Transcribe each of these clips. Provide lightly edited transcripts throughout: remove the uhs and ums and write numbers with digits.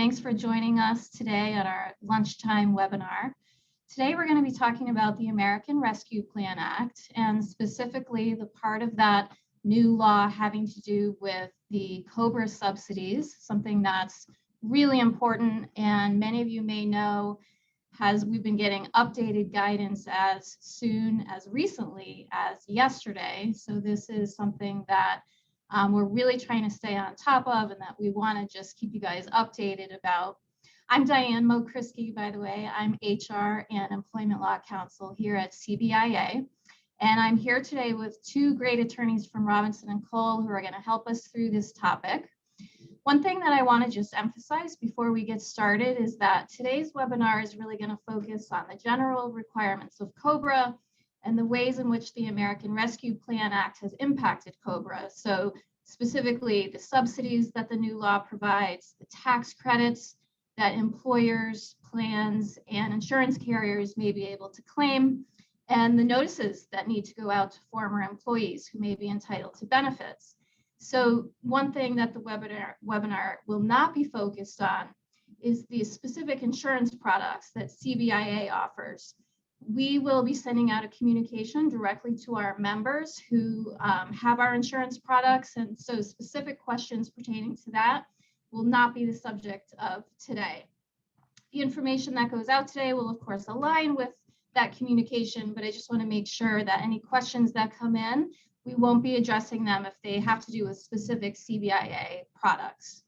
Thanks for joining us today at our lunchtime webinar. Today we're going to be talking about the American Rescue Plan Act, and specifically the part of that new law having to do with the COBRA subsidies, something that's really important, and many of you may know we've been getting updated guidance as soon as recently as yesterday. So this is something that we're really trying to stay on top of and that we want to just keep you guys updated about. I'm Diane Mokrisky, by the way. I'm HR and Employment Law Counsel here at CBIA. And I'm here today with two great attorneys from Robinson and Cole who are going to help us through this topic. One thing that I want to just emphasize before we get started is that today's webinar is really going to focus on the general requirements of COBRA and the ways in which the American Rescue Plan Act has impacted COBRA. So specifically the subsidies that the new law provides, the tax credits that employers, plans, and insurance carriers may be able to claim, and the notices that need to go out to former employees who may be entitled to benefits. So one thing that the webinar will not be focused on is the specific insurance products that CBIA offers. We will be sending out a communication directly to our members who have our insurance products, and so specific questions pertaining to that will not be the subject of today. The information that goes out today will of course align with that communication, but I just want to make sure that any questions that come in, we won't be addressing them if they have to do with specific CBIA products.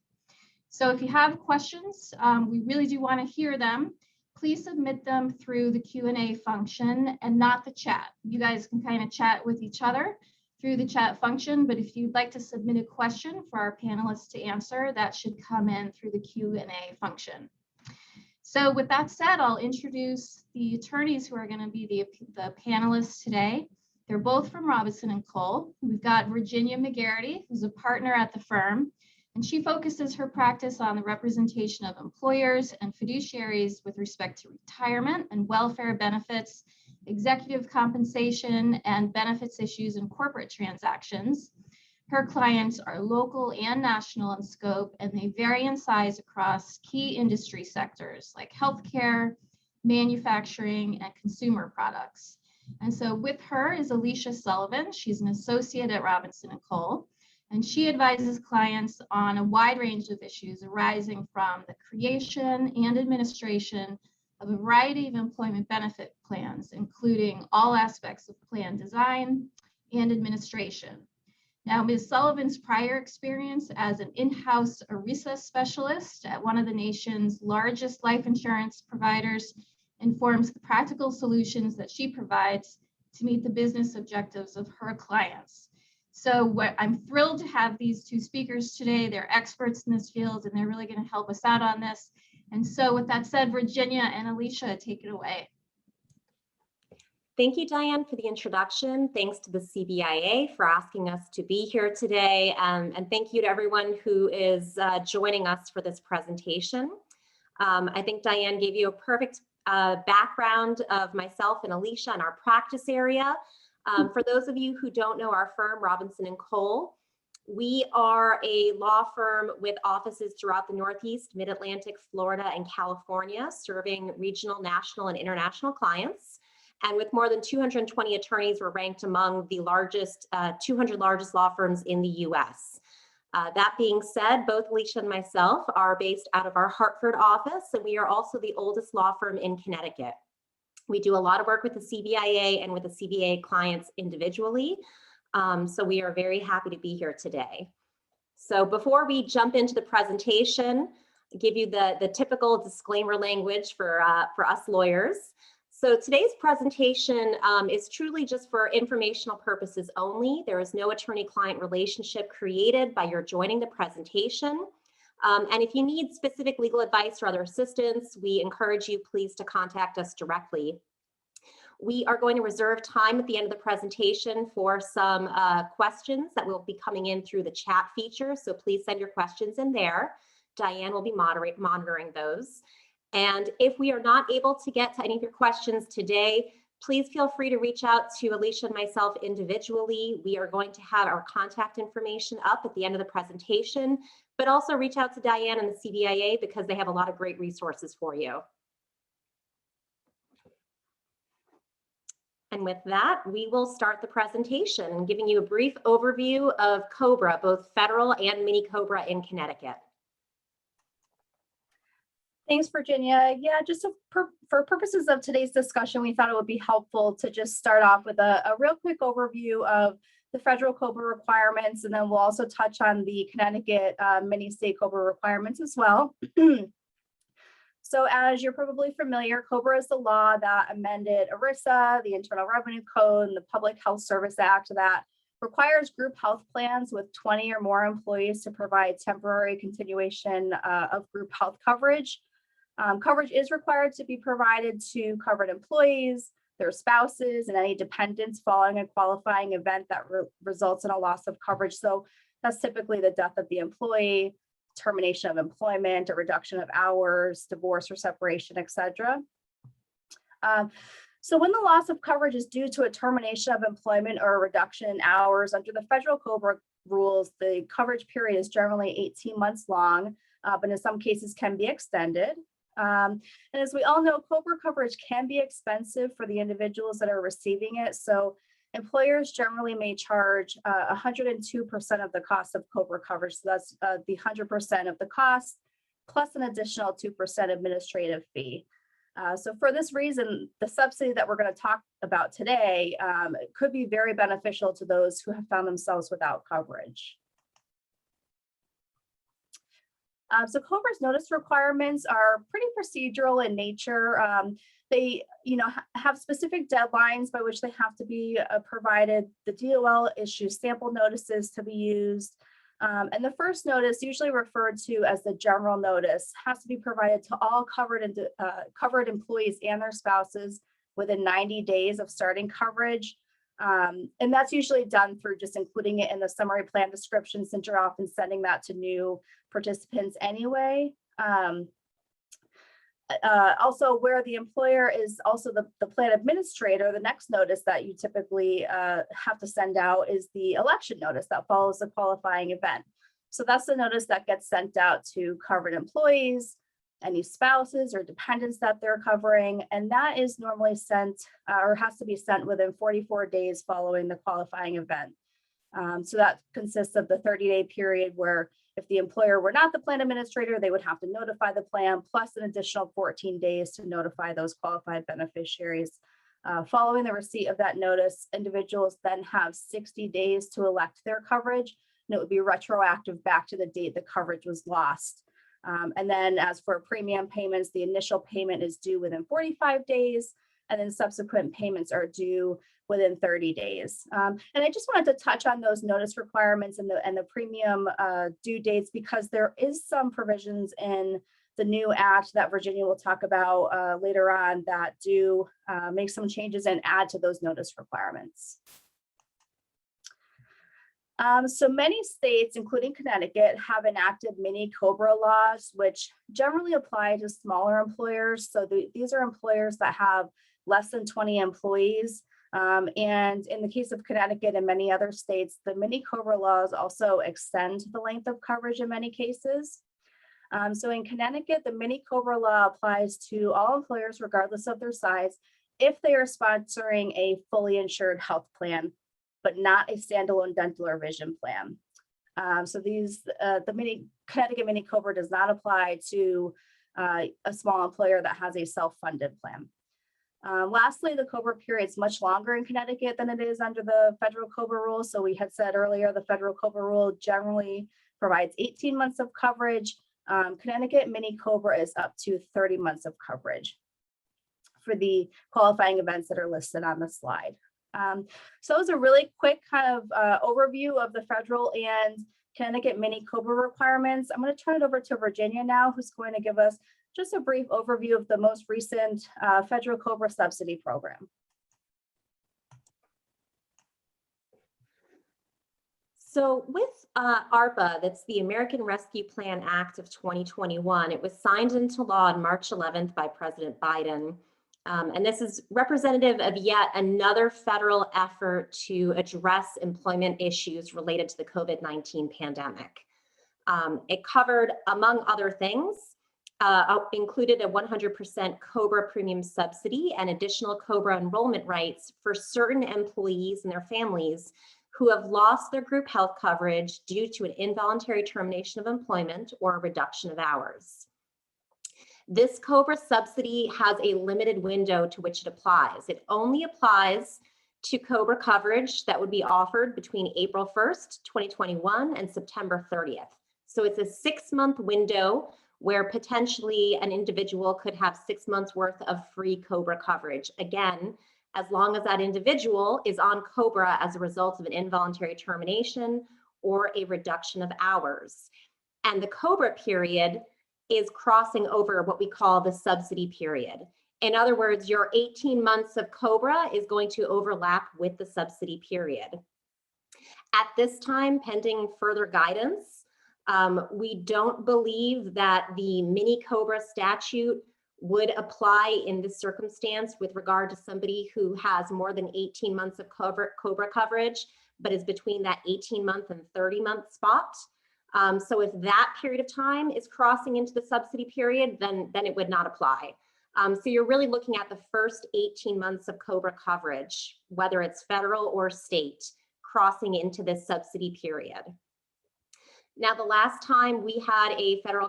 So if you have questions, we really do want to hear them. Please submit them through the Q&A function and not the chat. You guys can kind of chat with each other through the chat function, but if you'd like to submit a question for our panelists to answer, that should come in through the Q&A function. So with that said, I'll introduce the attorneys who are going to be the panelists today. They're both from Robinson and Cole. We've got Virginia McGarity, who's a partner at the firm, and she focuses her practice on the representation of employers and fiduciaries with respect to retirement and welfare benefits, executive compensation, and benefits issues in corporate transactions. Her clients are local and national in scope, and they vary in size across key industry sectors like healthcare, manufacturing, and consumer products. And so with her is Alicia Sullivan. She's an associate at Robinson and Cole, and she advises clients on a wide range of issues arising from the creation and administration of a variety of employment benefit plans, including all aspects of plan design and administration. Now, Ms. Sullivan's prior experience as an in-house ERISA specialist at one of the nation's largest life insurance providers informs the practical solutions that she provides to meet the business objectives of her clients. So I'm thrilled to have these two speakers today. They're experts in this field, and they're really going to help us out on this. And so with that said, Virginia and Alicia, take it away. Thank you, Diane, for the introduction. Thanks to the CBIA for asking us to be here today. And thank you to everyone who is joining us for this presentation. I think Diane gave you a perfect background of myself and Alicia and our practice area. For those of you who don't know our firm, Robinson and Cole, we are a law firm with offices throughout the Northeast, Mid-Atlantic, Florida, and California, serving regional, national, and international clients. And with more than 220 attorneys, we're ranked among the 200 largest law firms in the US. That being said, both Alicia and myself are based out of our Hartford office, and we are also the oldest law firm in Connecticut. We do a lot of work with the CBIA and with the CBIA clients individually. So we are very happy to be here today. So before we jump into the presentation, I'll give you the typical disclaimer language for us lawyers. So today's presentation is truly just for informational purposes only. There is no attorney-client relationship created by your joining the presentation. And if you need specific legal advice or other assistance, we encourage you please to contact us directly. We are going to reserve time at the end of the presentation for some questions that will be coming in through the chat feature. So please send your questions in there. Diane will be monitoring those. And if we are not able to get to any of your questions today, please feel free to reach out to Alicia and myself individually. We are going to have our contact information up at the end of the presentation, but also reach out to Diane and the CBIA because they have a lot of great resources for you. And with that, we will start the presentation, giving you a brief overview of COBRA, both federal and mini COBRA in Connecticut. Thanks, Virginia. Yeah, just for purposes of today's discussion, we thought it would be helpful to just start off with a real quick overview of the federal COBRA requirements, and then we'll also touch on the Connecticut mini state COBRA requirements as well. So as you're probably familiar, COBRA is the law that amended ERISA, the Internal Revenue Code, and the Public Health Service Act that requires group health plans with 20 or more employees to provide temporary continuation of group health coverage. Coverage is required to be provided to covered employees, their spouses, and any dependents following a qualifying event that results in a loss of coverage. So that's typically the death of the employee, termination of employment, a reduction of hours, divorce or separation, etc. So when the loss of coverage is due to a termination of employment or a reduction in hours, under the federal COBRA rules, the coverage period is generally 18 months long, but in some cases can be extended. And as we all know, COBRA coverage can be expensive for the individuals that are receiving it. So employers generally may charge 102% of the cost of COBRA coverage. So that's the 100% of the cost plus an additional 2% administrative fee. So for this reason, the subsidy that we're going to talk about today could be very beneficial to those who have found themselves without coverage. So COBRA's notice requirements are pretty procedural in nature. They, have specific deadlines by which they have to be provided. The DOL issues sample notices to be used. And the first notice, usually referred to as the general notice, has to be provided to all covered employees and their spouses within 90 days of starting coverage. And that's usually done through just including it in the summary plan description, since you're often sending that to new participants anyway. Also, where the employer is also the plan administrator, the next notice that you typically have to send out is the election notice that follows the qualifying event. So that's the notice that gets sent out to covered employees, any spouses or dependents that they're covering, and that is normally sent or has to be sent within 44 days following the qualifying event. So that consists of the 30-day period where if the employer were not the plan administrator, they would have to notify the plan, plus an additional 14 days to notify those qualified beneficiaries. Following the receipt of that notice, individuals then have 60 days to elect their coverage, and it would be retroactive back to the date the coverage was lost. And then as for premium payments, the initial payment is due within 45 days, and then subsequent payments are due within 30 days. And I just wanted to touch on those notice requirements and the premium due dates, because there is some provisions in the new act that Virginia will talk about later on that do make some changes and add to those notice requirements. So many states, including Connecticut, have enacted mini COBRA laws, which generally apply to smaller employers. So these are employers that have less than 20 employees. And in the case of Connecticut and many other states, the mini COBRA laws also extend the length of coverage in many cases. So in Connecticut, the mini COBRA law applies to all employers regardless of their size if they are sponsoring a fully insured health plan, but not a standalone dental or vision plan. So the Connecticut mini COBRA does not apply to a small employer that has a self-funded plan. Lastly, the COBRA period is much longer in Connecticut than it is under the federal COBRA rule. So we had said earlier, the federal COBRA rule generally provides 18 months of coverage. Connecticut mini COBRA is up to 30 months of coverage for the qualifying events that are listed on the slide. So it was a really quick kind of overview of the federal and Connecticut mini COBRA requirements. I'm going to turn it over to Virginia now, who's going to give us just a brief overview of the most recent federal COBRA subsidy program. So with ARPA, that's the American Rescue Plan Act of 2021, it was signed into law on March 11th by President Biden. And this is representative of yet another federal effort to address employment issues related to the COVID-19 pandemic. It covered, among other things, included a 100% COBRA premium subsidy and additional COBRA enrollment rights for certain employees and their families who have lost their group health coverage due to an involuntary termination of employment or a reduction of hours. This COBRA subsidy has a limited window to which it applies. It only applies to COBRA coverage that would be offered between April 1st, 2021 and September 30th. So it's a 6-month window where potentially an individual could have 6 months worth of free COBRA coverage. Again, as long as that individual is on COBRA as a result of an involuntary termination or a reduction of hours. And the COBRA period is crossing over what we call the subsidy period. In other words, your 18 months of COBRA is going to overlap with the subsidy period. At this time, pending further guidance, we don't believe that the mini COBRA statute would apply in this circumstance with regard to somebody who has more than 18 months of COBRA coverage, but is between that 18-month and 30-month spot. So if that period of time is crossing into the subsidy period, then it would not apply. So you're really looking at the first 18 months of COBRA coverage, whether it's federal or state, crossing into this subsidy period. Now, the last time we had a federal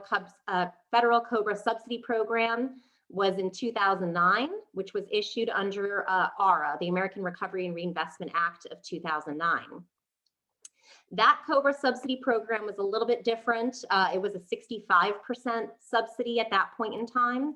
COBRA subsidy program was in 2009, which was issued under ARA, the American Recovery and Reinvestment Act of 2009. That COBRA subsidy program was a little bit different. It was a 65% subsidy at that point in time,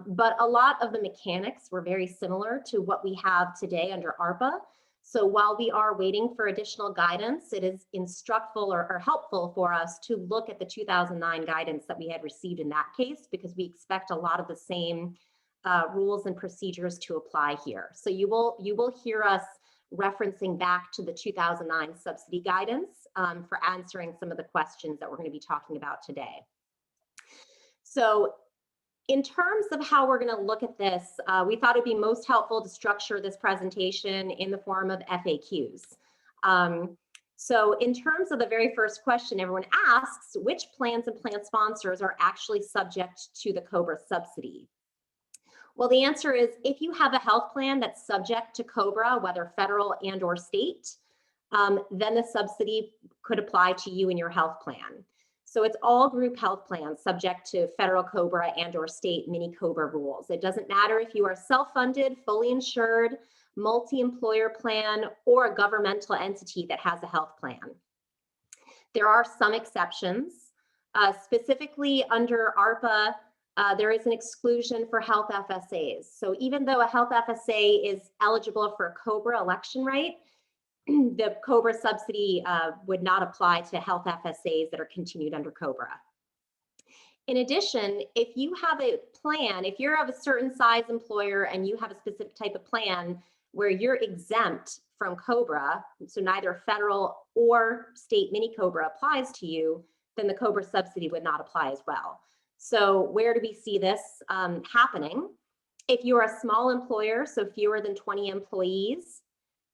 but a lot of the mechanics were very similar to what we have today under ARPA. So while we are waiting for additional guidance, it is instructful or helpful for us to look at the 2009 guidance that we had received in that case, because we expect a lot of the same rules and procedures to apply here. So you will hear us referencing back to the 2009 subsidy guidance for answering some of the questions that we're going to be talking about today. So in terms of how we're going to look at this, we thought it'd be most helpful to structure this presentation in the form of FAQs. So in terms of the very first question everyone asks, which plans and plan sponsors are actually subject to the COBRA subsidy? Well, the answer is if you have a health plan that's subject to COBRA, whether federal and or state, then the subsidy could apply to you and your health plan. So it's all group health plans subject to federal COBRA and or state mini COBRA rules. It doesn't matter if you are self-funded, fully insured, multi-employer plan, or a governmental entity that has a health plan. There are some exceptions. Specifically under ARPA, there is an exclusion for health FSAs. So even though a health FSA is eligible for a COBRA election right, the COBRA subsidy would not apply to health FSAs that are continued under COBRA. In addition, if you have a plan, if you're of a certain size employer and you have a specific type of plan where you're exempt from COBRA, so neither federal or state mini COBRA applies to you, then the COBRA subsidy would not apply as well. So where do we see this happening? If you are a small employer, so fewer than 20 employees,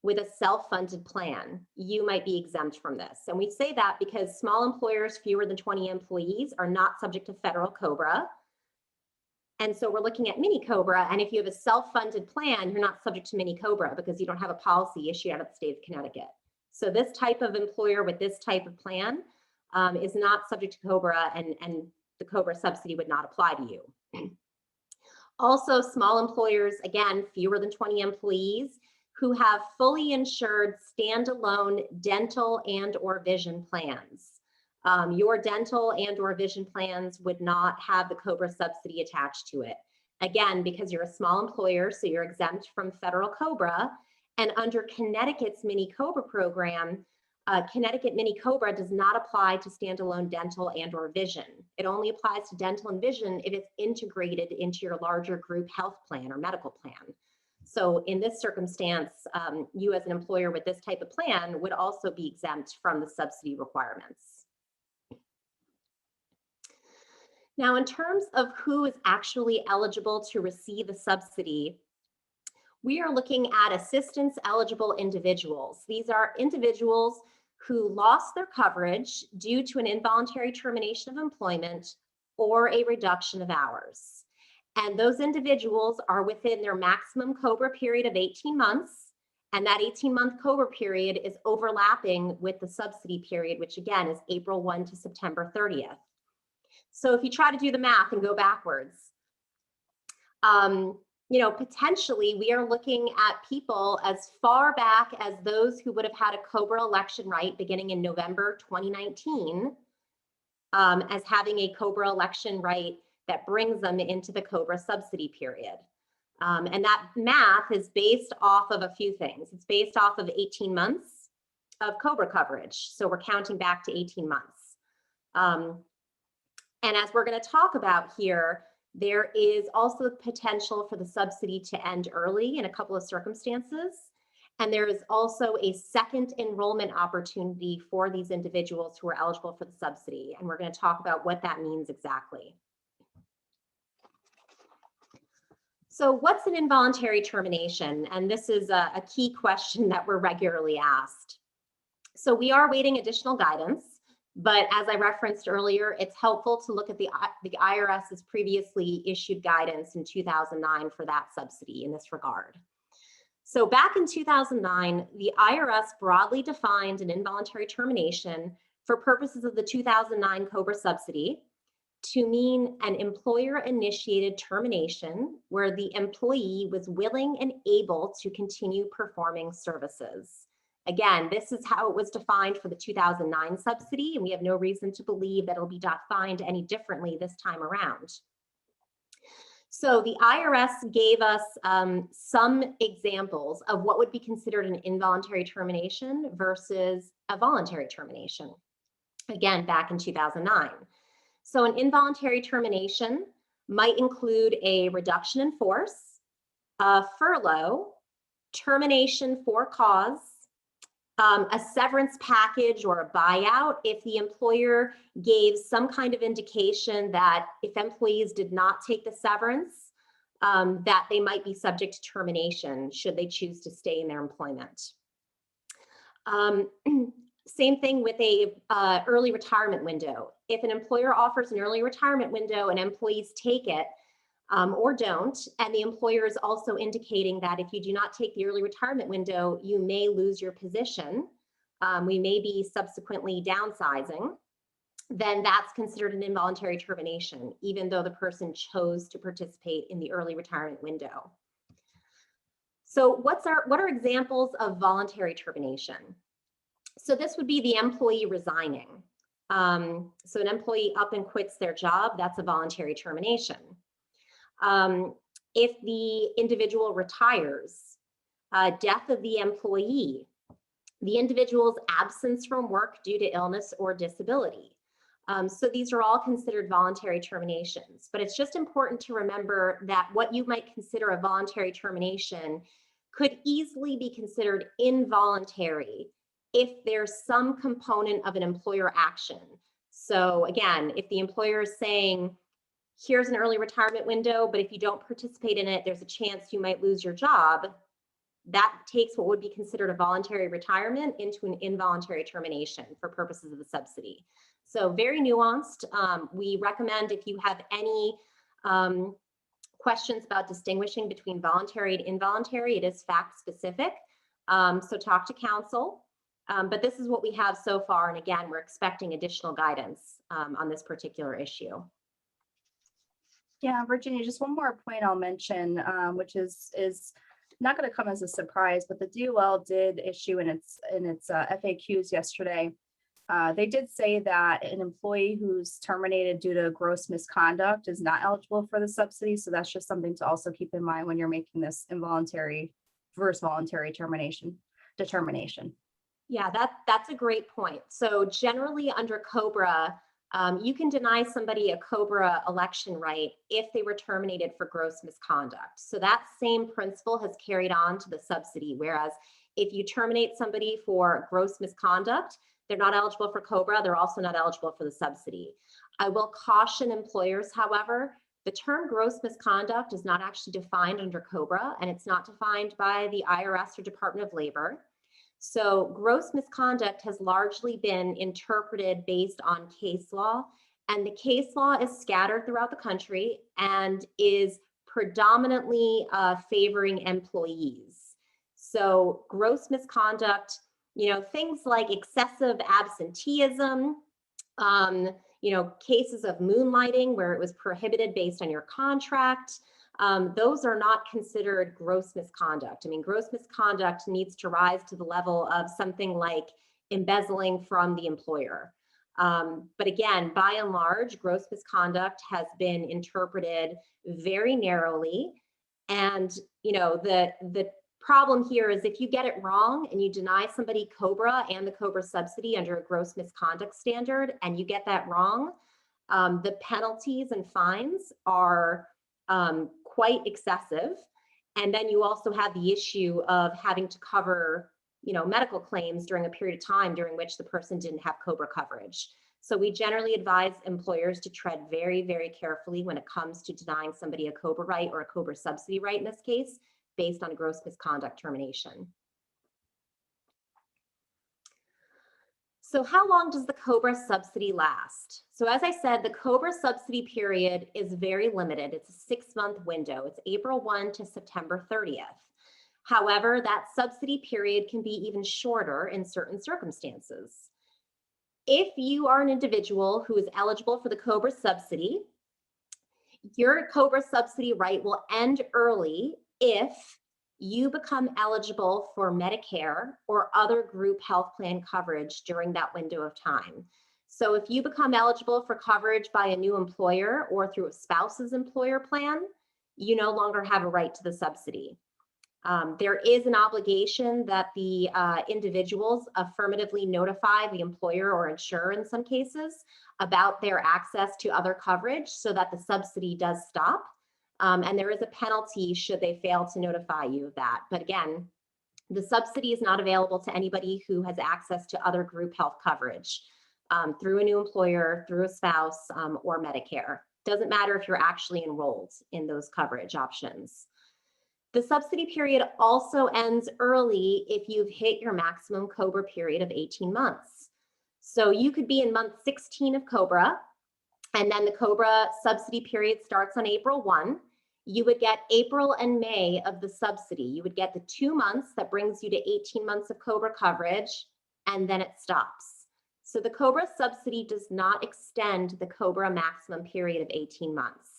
with a self-funded plan, you might be exempt from this. And we say that because small employers, fewer than 20 employees, are not subject to federal COBRA. And so we're looking at mini COBRA. And if you have a self-funded plan, you're not subject to mini COBRA because you don't have a policy issued out of the state of Connecticut. So this type of employer with this type of plan is not subject to COBRA, and the COBRA subsidy would not apply to you. Also, small employers, again, fewer than 20 employees, who have fully insured standalone dental and or vision plans. Your dental and or vision plans would not have the COBRA subsidy attached to it. Again, because you're a small employer, so you're exempt from federal COBRA, and under Connecticut's mini COBRA program, Connecticut mini COBRA does not apply to standalone dental and or vision. It only applies to dental and vision if it's integrated into your larger group health plan or medical plan. So in this circumstance, you as an employer with this type of plan would also be exempt from the subsidy requirements. Now, in terms of who is actually eligible to receive a subsidy, we are looking at assistance eligible individuals. These are individuals who lost their coverage due to an involuntary termination of employment or a reduction of hours. And those individuals are within their maximum COBRA period of 18 months. And that 18-month COBRA period is overlapping with the subsidy period, which again is April 1 to September 30th. So if you try to do the math and go backwards, potentially we are looking at people as far back as those who would have had a COBRA election right beginning in November 2019 as having a COBRA election right that brings them into the COBRA subsidy period. And that math is based off of a few things. It's based off of 18 months of COBRA coverage. So we're counting back to 18 months. And as we're going to talk about here, there is also the potential for the subsidy to end early in a couple of circumstances. And there is also a second enrollment opportunity for these individuals who are eligible for the subsidy. And we're going to talk about what that means exactly. So what's an involuntary termination? And this is a key question that we're regularly asked. So we are awaiting additional guidance. But as I referenced earlier, it's helpful to look at the IRS's previously issued guidance in 2009 for that subsidy in this regard. So back in 2009, the IRS broadly defined an involuntary termination for purposes of the 2009 COBRA subsidy to mean an employer-initiated termination where the employee was willing and able to continue performing services. Again, this is how it was defined for the 2009 subsidy, and we have no reason to believe that it'll be defined any differently this time around. So the IRS gave us some examples of what would be considered an involuntary termination versus a voluntary termination, again, back in 2009. So an involuntary termination might include a reduction in force, a furlough, termination for cause, a severance package or a buyout if the employer gave some kind of indication that if employees did not take the severance, that they might be subject to termination should they choose to stay in their employment. Same thing with a early retirement window. If an employer offers an early retirement window and employees take it, or don't, and the employer is also indicating that if you do not take the early retirement window, you may lose your position, we may be subsequently downsizing, then that's considered an involuntary termination, even though the person chose to participate in the early retirement window. So what are examples of voluntary termination? So this would be the employee resigning. So an employee up and quits their job, that's a voluntary termination. If the individual retires, death of the employee, the individual's absence from work due to illness or disability. So these are all considered voluntary terminations, but it's just important to remember that what you might consider a voluntary termination could easily be considered involuntary if there's some component of an employer action. So again, if the employer is saying, here's an early retirement window, but if you don't participate in it, there's a chance you might lose your job. That takes what would be considered a voluntary retirement into an involuntary termination for purposes of the subsidy. So very nuanced. We recommend if you have any questions about distinguishing between voluntary and involuntary, it is fact specific. So talk to counsel. But this is what we have so far. And again, we're expecting additional guidance on this particular issue. Yeah, Virginia, just one more point I'll mention, which is not going to come as a surprise, but the DOL did issue in its FAQs yesterday. They did say that an employee who's terminated due to gross misconduct is not eligible for the subsidy. So that's just something to also keep in mind when you're making this involuntary versus voluntary determination. Yeah, that's a great point. So generally under COBRA, you can deny somebody a COBRA election right if they were terminated for gross misconduct. So that same principle has carried on to the subsidy, whereas if you terminate somebody for gross misconduct, they're not eligible for COBRA, they're also not eligible for the subsidy. I will caution employers, however, the term gross misconduct is not actually defined under COBRA, and it's not defined by the IRS or Department of Labor. So gross misconduct has largely been interpreted based on case law, and the case law is scattered throughout the country and is predominantly favoring employees. So gross misconduct, things like excessive absenteeism, cases of moonlighting where it was prohibited based on your contract, those are not considered gross misconduct. I mean, gross misconduct needs to rise to the level of something like embezzling from the employer. But again, by and large, gross misconduct has been interpreted very narrowly. And, the problem here is if you get it wrong and you deny somebody COBRA and the COBRA subsidy under a gross misconduct standard, and you get that wrong, the penalties and fines are quite excessive. And then you also have the issue of having to cover, medical claims during a period of time during which the person didn't have COBRA coverage. So we generally advise employers to tread very, very carefully when it comes to denying somebody a COBRA right or a COBRA subsidy right in this case, based on a gross misconduct termination. So how long does the COBRA subsidy last? So as I said, the COBRA subsidy period is very limited. It's a 6-month window. It's April 1 to September 30th. However, that subsidy period can be even shorter in certain circumstances. If you are an individual who is eligible for the COBRA subsidy, your COBRA subsidy right will end early if you become eligible for Medicare or other group health plan coverage during that window of time. So if you become eligible for coverage by a new employer or through a spouse's employer plan, you no longer have a right to the subsidy. There is an obligation that the individuals affirmatively notify the employer or insurer in some cases about their access to other coverage so that the subsidy does stop. And there is a penalty should they fail to notify you of that. But again, the subsidy is not available to anybody who has access to other group health coverage through a new employer, through a spouse, or Medicare. Doesn't matter if you're actually enrolled in those coverage options. The subsidy period also ends early if you've hit your maximum COBRA period of 18 months. So you could be in month 16 of COBRA, and then the COBRA subsidy period starts on April 1. You would get April and May of the subsidy. You would get the 2 months that brings you to 18 months of COBRA coverage, and then it stops. So the COBRA subsidy does not extend the COBRA maximum period of 18 months.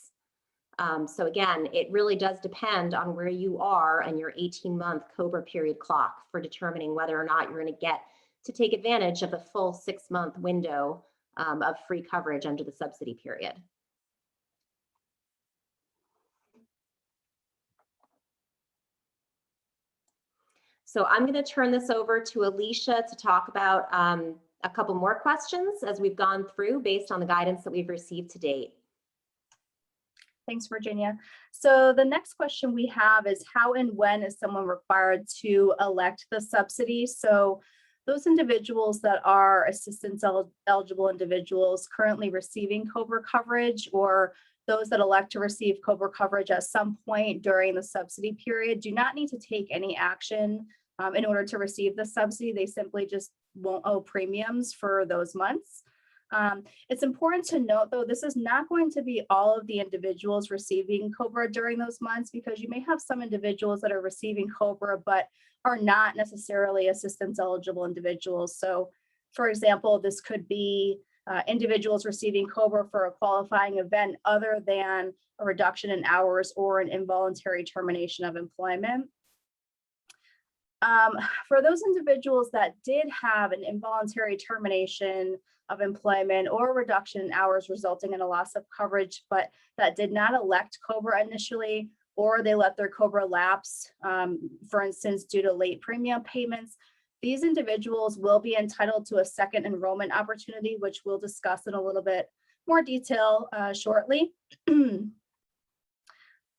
So again, it really does depend on where you are and your 18-month COBRA period clock for determining whether or not you're going to get to take advantage of the full 6-month window of free coverage under the subsidy period. So I'm going to turn this over to Alicia to talk about a couple more questions as we've gone through based on the guidance that we've received to date. Thanks, Virginia. So the next question we have is how and when is someone required to elect the subsidy? So those individuals that are assistance eligible individuals currently receiving COBRA coverage, or those that elect to receive COBRA coverage at some point during the subsidy period, do not need to take any action in order to receive the subsidy. They simply just won't owe premiums for those months. It's important to note, though, this is not going to be all of the individuals receiving COBRA during those months, because you may have some individuals that are receiving COBRA but are not necessarily assistance eligible individuals. So, for example, this could be individuals receiving COBRA for a qualifying event other than a reduction in hours or an involuntary termination of employment. For those individuals that did have an involuntary termination of employment or a reduction in hours resulting in a loss of coverage, but that did not elect COBRA initially, or they let their COBRA lapse, for instance, due to late premium payments, these individuals will be entitled to a second enrollment opportunity, which we'll discuss in a little bit more detail shortly.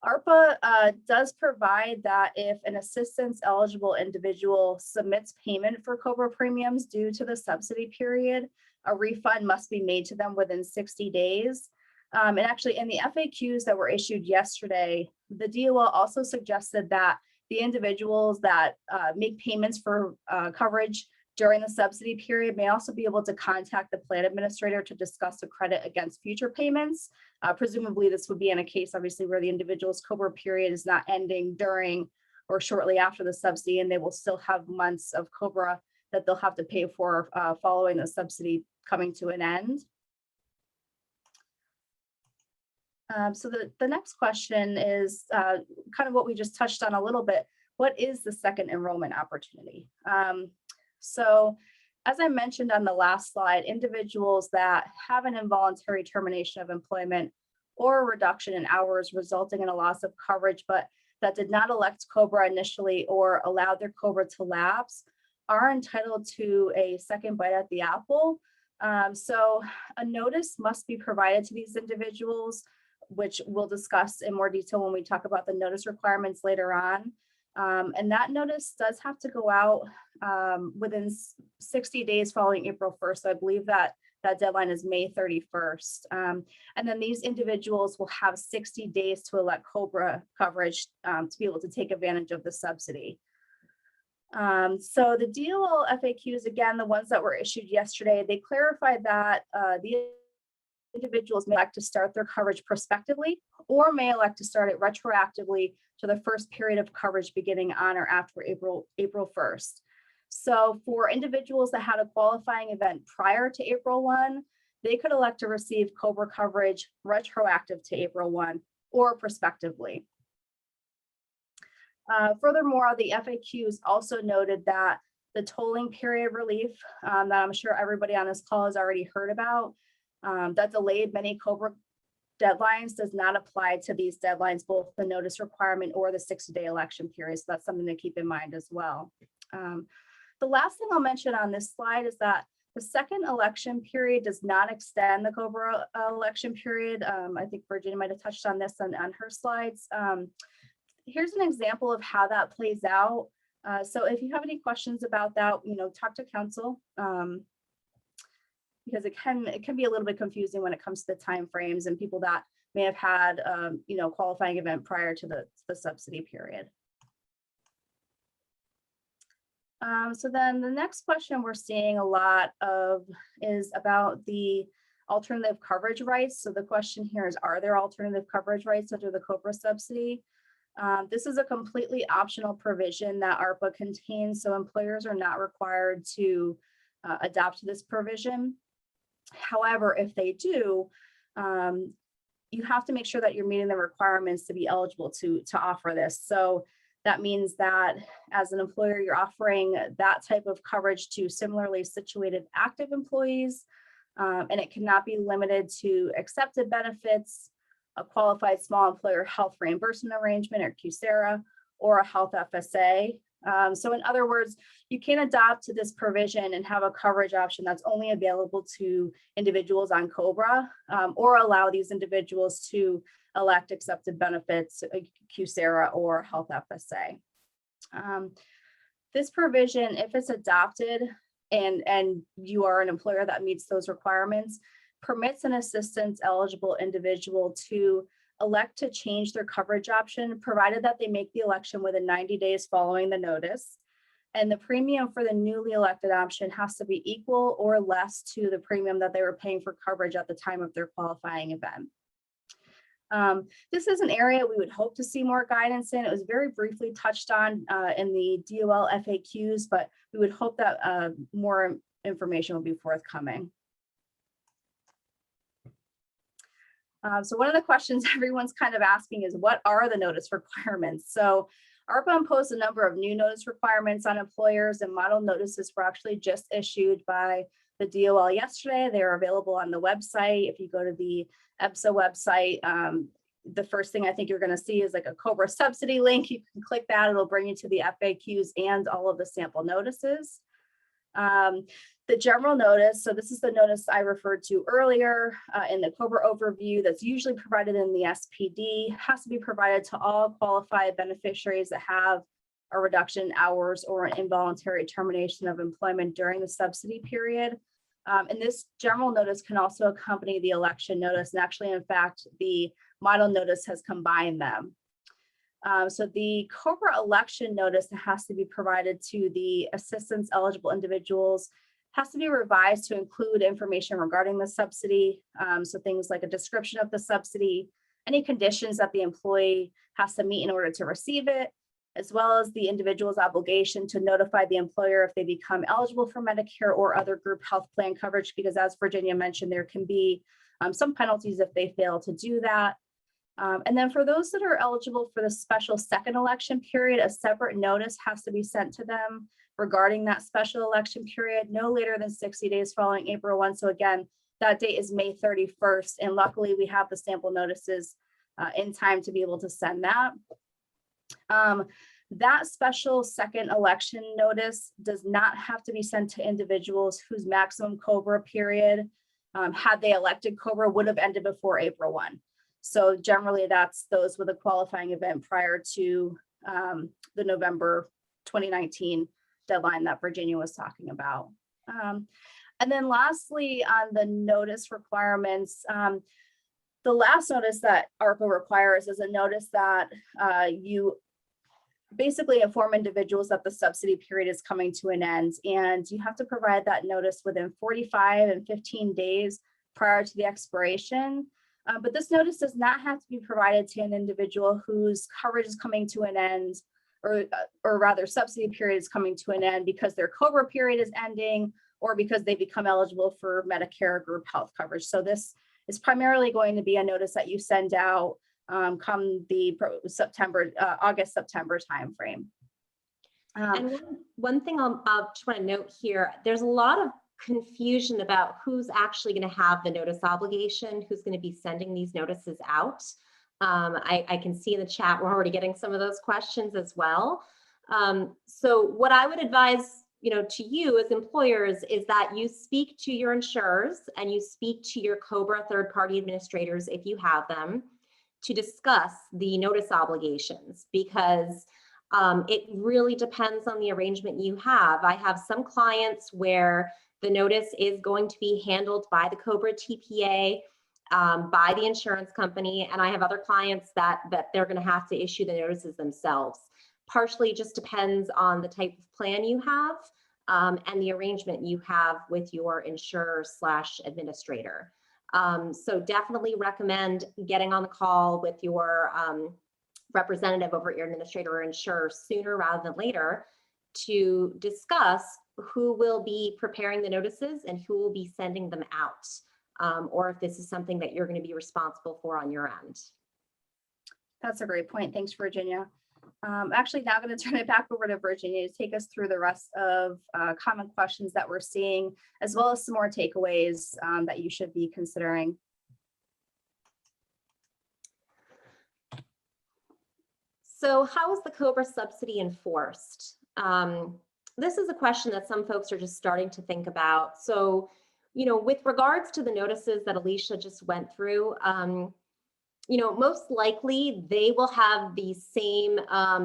ARPA does provide that if an assistance eligible individual submits payment for COBRA premiums due to the subsidy period, a refund must be made to them within 60 days. And actually in the FAQs that were issued yesterday, the DOL also suggested that the individuals that make payments for coverage during the subsidy period may also be able to contact the plan administrator to discuss a credit against future payments. Presumably this would be in a case obviously where the individual's COBRA period is not ending during or shortly after the subsidy, and they will still have months of COBRA that they'll have to pay for following the subsidy coming to an end. So the next question is kind of what we just touched on a little bit. What is the second enrollment opportunity? So as I mentioned on the last slide, individuals that have an involuntary termination of employment or a reduction in hours resulting in a loss of coverage, but that did not elect COBRA initially or allowed their COBRA to lapse are entitled to a second bite at the apple. So a notice must be provided to these individuals, which we'll discuss in more detail when we talk about the notice requirements later on. And that notice does have to go out within 60 days following April 1st. So I believe that that deadline is May 31st. And then these individuals will have 60 days to elect COBRA coverage to be able to take advantage of the subsidy. So the DOL FAQs, again, the ones that were issued yesterday, they clarified that the individuals may elect to start their coverage prospectively or may elect to start it retroactively to the first period of coverage beginning on or after April 1st. So for individuals that had a qualifying event prior to April 1, they could elect to receive COBRA coverage retroactive to April 1 or prospectively. Furthermore, the FAQs also noted that the tolling period relief that I'm sure everybody on this call has already heard about, that delayed many COBRA deadlines does not apply to these deadlines, both the notice requirement or the 60-day election period. So that's something to keep in mind as well. The last thing I'll mention on this slide is that the second election period does not extend the COBRA election period. I think Virginia might have touched on this on her slides. Here's an example of how that plays out. So if you have any questions about that, talk to counsel. Because it can be a little bit confusing when it comes to the timeframes and people that may have had qualifying event prior to the subsidy period. So then the next question we're seeing a lot of is about the alternative coverage rights. So the question here is, are there alternative coverage rights under the COBRA subsidy? This is a completely optional provision that ARPA contains, so employers are not required to adopt this provision. However, if they do, you have to make sure that you're meeting the requirements to be eligible to offer this. So that means that as an employer, you're offering that type of coverage to similarly situated active employees, and it cannot be limited to accepted benefits, a qualified small employer health reimbursement arrangement or QSARA, or a health FSA. So in other words, you can adopt to this provision and have a coverage option that's only available to individuals on COBRA, or allow these individuals to elect accepted benefits, QSARA or health FSA. This provision, if it's adopted and you are an employer that meets those requirements, permits an assistance eligible individual to elect to change their coverage option, provided that they make the election within 90 days following the notice. And the premium for the newly elected option has to be equal or less to the premium that they were paying for coverage at the time of their qualifying event. This is an area we would hope to see more guidance in. It was very briefly touched on in the DOL FAQs, but we would hope that more information will be forthcoming. So one of the questions everyone's kind of asking is, what are the notice requirements? So ARPA imposed a number of new notice requirements on employers, and model notices were actually just issued by the DOL yesterday. They are available on the website. If you go to the EBSA website, the first thing I think you're going to see is like a COBRA subsidy link. You can click that. It'll bring you to the FAQs and all of the sample notices. The general notice, so this is the notice I referred to earlier in the COBRA overview that's usually provided in the SPD, has to be provided to all qualified beneficiaries that have a reduction in hours or an involuntary termination of employment during the subsidy period. And this general notice can also accompany the election notice. And actually, in fact, the model notice has combined them. So the COBRA election notice that has to be provided to the assistance eligible individuals has to be revised to include information regarding the subsidy. So things like a description of the subsidy, any conditions that the employee has to meet in order to receive it, as well as the individual's obligation to notify the employer if they become eligible for Medicare or other group health plan coverage, because as Virginia mentioned, there can be some penalties if they fail to do that. And then for those that are eligible for the special second election period, a separate notice has to be sent to them regarding that special election period, no later than 60 days following April 1. So again, that date is May 31st. And luckily we have the sample notices in time to be able to send that. That special second election notice does not have to be sent to individuals whose maximum COBRA period, had they elected COBRA, would have ended before April 1. So generally that's those with a qualifying event prior to the November 2019 deadline that Virginia was talking about. And then lastly, on the notice requirements, the last notice that ARPA requires is a notice that you basically inform individuals that the subsidy period is coming to an end, and you have to provide that notice within 45 and 15 days prior to the expiration. But this notice does not have to be provided to an individual whose coverage is coming to an end, or rather subsidy period is coming to an end because their COBRA period is ending, or because they become eligible for Medicare group health coverage. So this is primarily going to be a notice that you send out come the August-September timeframe. And one thing I'll just want to note here, there's a lot of confusion about who's actually going to have the notice obligation, who's going to be sending these notices out. I can see in the chat, we're already getting some of those questions as well. So what I would advise, to you as employers is that you speak to your insurers and you speak to your COBRA third-party administrators, if you have them, to discuss the notice obligations, because it really depends on the arrangement you have. I have some clients where the notice is going to be handled by the COBRA TPA, by the insurance company, and I have other clients that they're going to have to issue the notices themselves. Partially just depends on the type of plan you have and the arrangement you have with your insurer/administrator. So definitely recommend getting on the call with your representative over at your administrator or insurer sooner rather than later to discuss who will be preparing the notices and who will be sending them out, or if this is something that you're going to be responsible for on your end. That's a great point. Thanks, Virginia. Actually, now I'm going to turn it back over to Virginia to take us through the rest of common questions that we're seeing, as well as some more takeaways that you should be considering. So how is the COBRA subsidy enforced? This is a question that some folks are just starting to think about. So, with regards to the notices that Alicia just went through, most likely they will have the same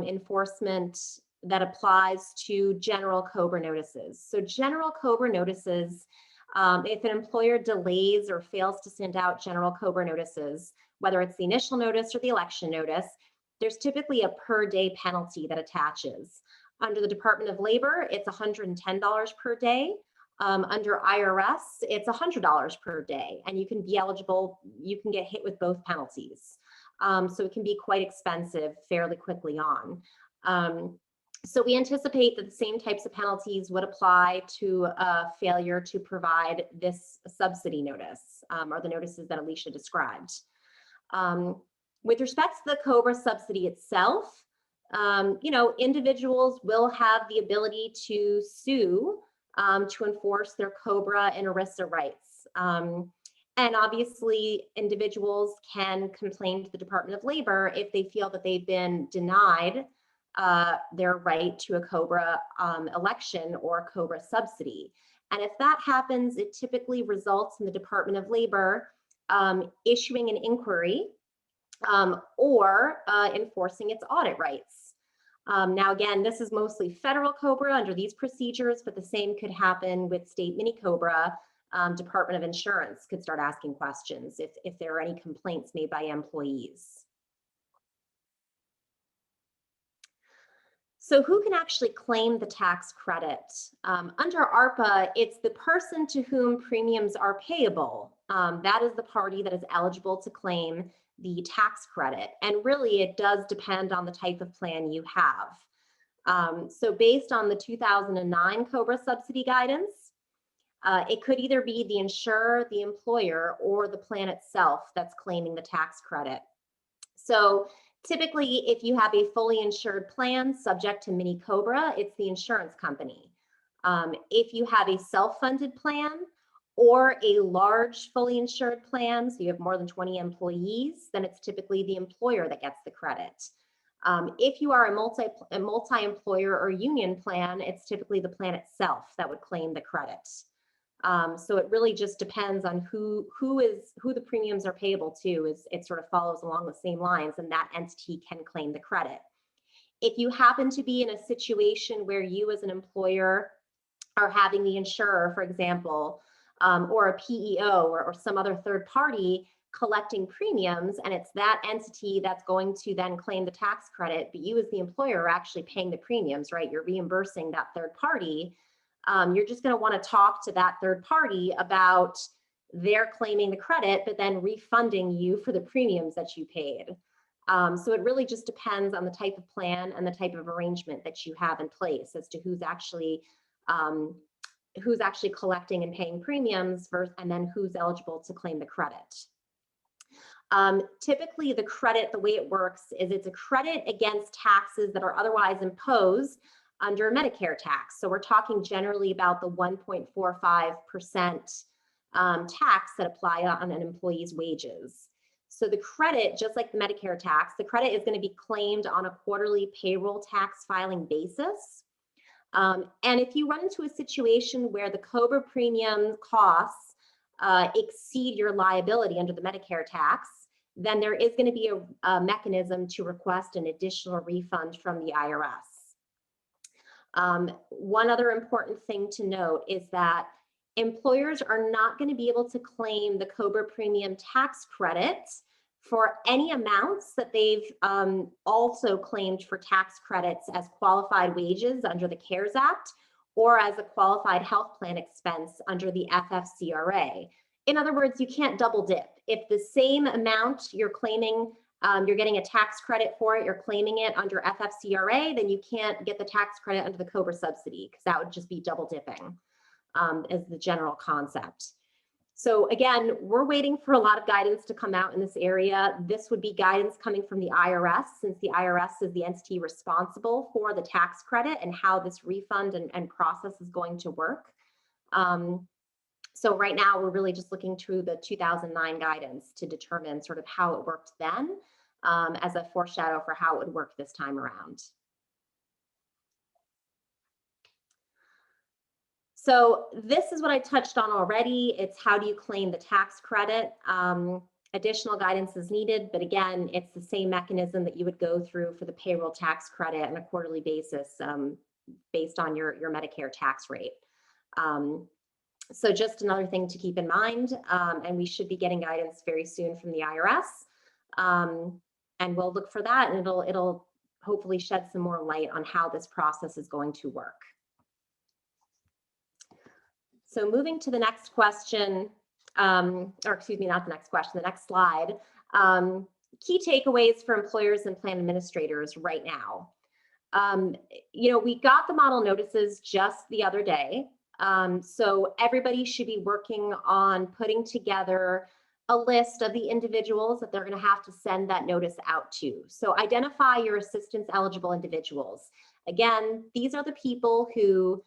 enforcement that applies to general COBRA notices. So general COBRA notices, if an employer delays or fails to send out general COBRA notices, whether it's the initial notice or the election notice, there's typically a per day penalty that attaches. Under the Department of Labor, it's $110 per day. Under IRS, it's $100 per day, and you can be eligible, you can get hit with both penalties. So it can be quite expensive fairly quickly on. So we anticipate that the same types of penalties would apply to a failure to provide this subsidy notice, or the notices that Alicia described. With respect to the COBRA subsidy itself, individuals will have the ability to sue to enforce their COBRA and ERISA rights. And obviously, individuals can complain to the Department of Labor if they feel that they've been denied their right to a COBRA election or a COBRA subsidy. And if that happens, it typically results in the Department of Labor issuing an inquiry or enforcing its audit rights. Now, again, this is mostly federal COBRA under these procedures, but the same could happen with state mini COBRA Department of Insurance could start asking questions if there are any complaints made by employees. So who can actually claim the tax credit? Under ARPA, it's the person to whom premiums are payable. That is the party that is eligible to claim the tax credit. And really, it does depend on the type of plan you have. So based on the 2009 COBRA subsidy guidance, it could either be the insurer, the employer, or the plan itself that's claiming the tax credit. So typically, if you have a fully insured plan subject to mini COBRA, it's the insurance company. If you have a self-funded plan or a large fully insured plan, so you have more than 20 employees, then it's typically the employer that gets the credit. If you are a multi-employer or union plan, it's typically the plan itself that would claim the credit. So it really just depends on who the premiums are payable to. It sort of follows along the same lines, and that entity can claim the credit. If you happen to be in a situation where you as an employer are having the insurer, for example, or a PEO or some other third party collecting premiums, and it's that entity that's going to then claim the tax credit, but you as the employer are actually paying the premiums, right? You're reimbursing that third party. You're just going to want to talk to that third party about their claiming the credit, but then refunding you for the premiums that you paid. So it really just depends on the type of plan and the type of arrangement that you have in place as to who's actually collecting and paying premiums versus, and then who's eligible to claim the credit. Typically, the credit, the way it works is it's a credit against taxes that are otherwise imposed under Medicare tax. So we're talking generally about the 1.45% tax that apply on an employee's wages. So the credit, just like the Medicare tax, the credit is going to be claimed on a quarterly payroll tax filing basis. And if you run into a situation where the COBRA premium costs exceed your liability under the Medicare tax, then there is going to be a mechanism to request an additional refund from the IRS. One other important thing to note is that employers are not going to be able to claim the COBRA premium tax credit for any amounts that they've also claimed for tax credits as qualified wages under the CARES Act or as a qualified health plan expense under the FFCRA. In other words, you can't double dip. If the same amount you're claiming, you're getting a tax credit for it, you're claiming it under FFCRA, then you can't get the tax credit under the COBRA subsidy because that would just be double dipping as the general concept. So again, we're waiting for a lot of guidance to come out in this area. This would be guidance coming from the IRS, since the IRS is the entity responsible for the tax credit and how this refund and process is going to work. So right now, we're really just looking through the 2009 guidance to determine sort of how it worked then as a foreshadow for how it would work this time around. So this is what I touched on already. It's how do you claim the tax credit? Additional guidance is needed, but again, it's the same mechanism that you would go through for the payroll tax credit on a quarterly basis based on your Medicare tax rate. So just another thing to keep in mind, and we should be getting guidance very soon from the IRS, and we'll look for that, and it'll hopefully shed some more light on how this process is going to work. So moving to the next question, or excuse me, not the next question, the next slide. Key takeaways for employers and plan administrators right now. You know, we got the model notices just the other day. So everybody should be working on putting together a list of the individuals that they're going to have to send that notice out to. So identify your assistance eligible individuals. Again, these are the people who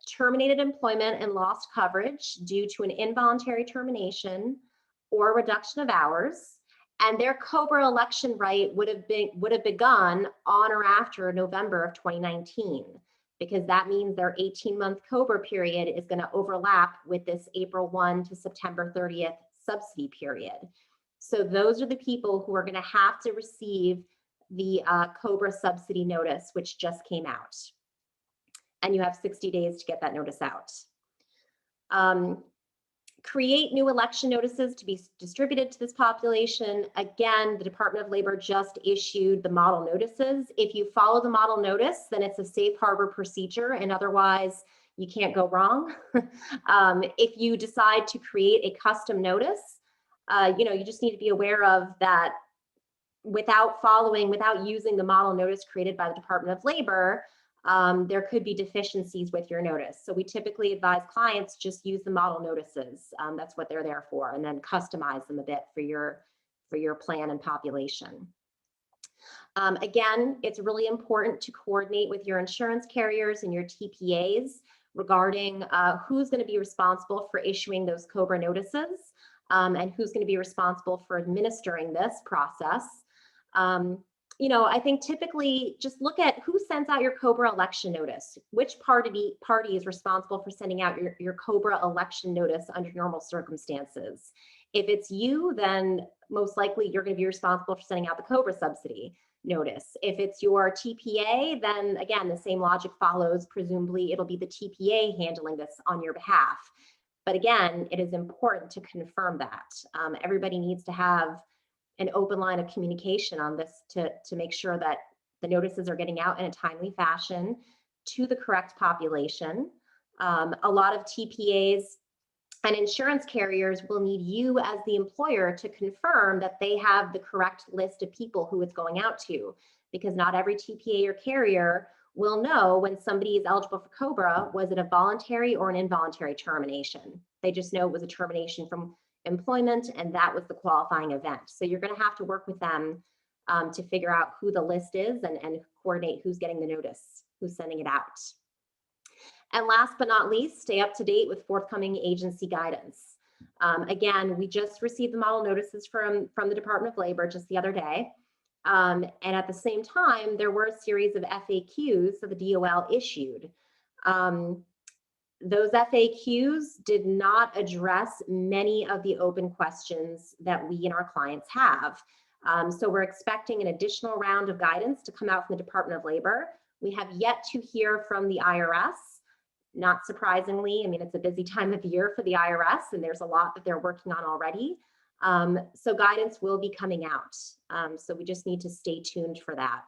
terminated employment and lost coverage due to an involuntary termination or reduction of hours, and their COBRA election right would have begun on or after November of 2019, because that means their 18-month COBRA period is going to overlap with this April 1 to September 30th subsidy period. So those are the people who are going to have to receive the COBRA subsidy notice, which just came out. And you have 60 days to get that notice out. create new election notices to be distributed to this population. Again, the Department of Labor just issued the model notices. If you follow the model notice, then it's a safe harbor procedure, and otherwise you can't go wrong. If you decide to create a custom notice, you just need to be aware of that without using the model notice created by the Department of Labor, there could be deficiencies with your notice. So we typically advise clients just use the model notices. That's what they're there for, and then customize them a bit for your plan and population. Again, it's really important to coordinate with your insurance carriers and your TPAs regarding who's going to be responsible for issuing those COBRA notices, and who's going to be responsible for administering this process. I think typically just look at who sends out your COBRA election notice. Which party is responsible for sending out your COBRA election notice under normal circumstances? If it's you, then most likely you're going to be responsible for sending out the COBRA subsidy notice. If it's your TPA, then again, the same logic follows. Presumably it'll be the TPA handling this on your behalf. But again, it is important to confirm that. Everybody needs to have an open line of communication on this to make sure that the notices are getting out in a timely fashion to the correct population. A lot of TPAs and insurance carriers will need you as the employer to confirm that they have the correct list of people who it's going out to, because not every TPA or carrier will know when somebody is eligible for COBRA, was it a voluntary or an involuntary termination? They just know it was a termination from employment, and that was the qualifying event. So you're going to have to work with them to figure out who the list is and coordinate who's getting the notice, who's sending it out. And last but not least, stay up to date with forthcoming agency guidance. Again, we just received the model notices from the Department of Labor just the other day. And at the same time, there were a series of FAQs that the DOL issued. Those FAQs did not address many of the open questions that we and our clients have. So we're expecting an additional round of guidance to come out from the Department of Labor. We have yet to hear from the IRS. Not surprisingly, I mean, it's a busy time of year for the IRS, and there's a lot that they're working on already. So guidance will be coming out. So we just need to stay tuned for that.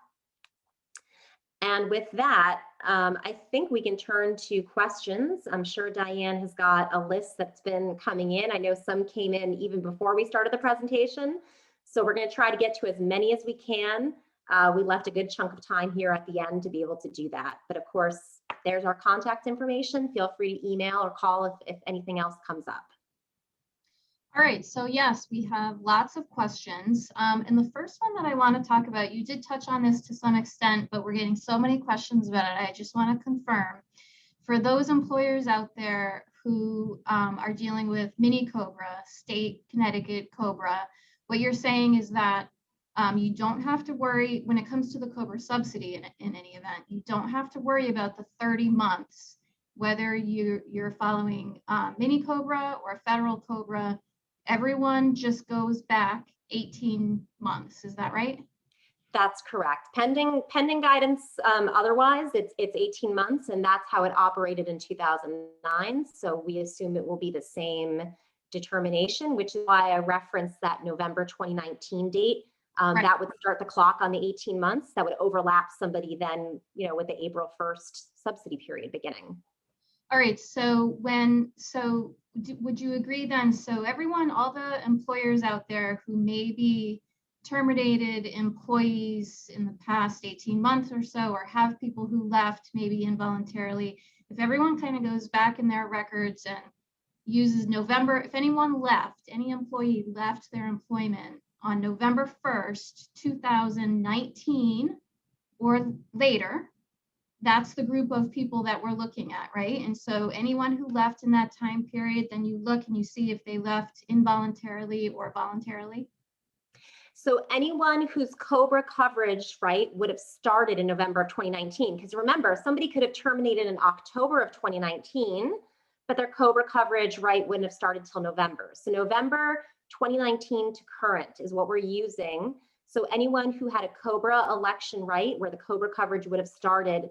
And with that, I think we can turn to questions. I'm sure Diane has got a list that's been coming in. I know some came in even before we started the presentation. So we're going to try to get to as many as we can. We left a good chunk of time here at the end to be able to do that. But of course, there's our contact information. Feel free to email or call if anything else comes up. All right, so yes, we have lots of questions. And the first one that I want to talk about, you did touch on this to some extent, but we're getting so many questions about it. I just want to confirm, for those employers out there who are dealing with mini COBRA, state Connecticut COBRA, what you're saying is that you don't have to worry when it comes to the COBRA subsidy in any event. You don't have to worry about the 30 months, whether you're following mini COBRA or federal COBRA. Everyone just goes back 18 months. Is that right? That's correct. Pending guidance. Otherwise, it's 18 months, and that's how it operated in 2009. So we assume it will be the same determination, which is why I referenced that November 2019 date. Right. That would start the clock on the 18 months. That would overlap somebody then, with the April 1st subsidy period beginning. All right. So would you agree then? So everyone, all the employers out there who maybe terminated employees in the past 18 months or so, or have people who left maybe involuntarily, if everyone kind of goes back in their records and uses November, if anyone left, any employee left their employment on November 1st, 2019 or later, that's the group of people that we're looking at, right? And so anyone who left in that time period, then you look and you see if they left involuntarily or voluntarily. So anyone whose COBRA coverage, right, would have started in November of 2019, because remember, somebody could have terminated in October of 2019, but their COBRA coverage, right, wouldn't have started till November. So November 2019 to current is what we're using. So anyone who had a COBRA election right, where the COBRA coverage would have started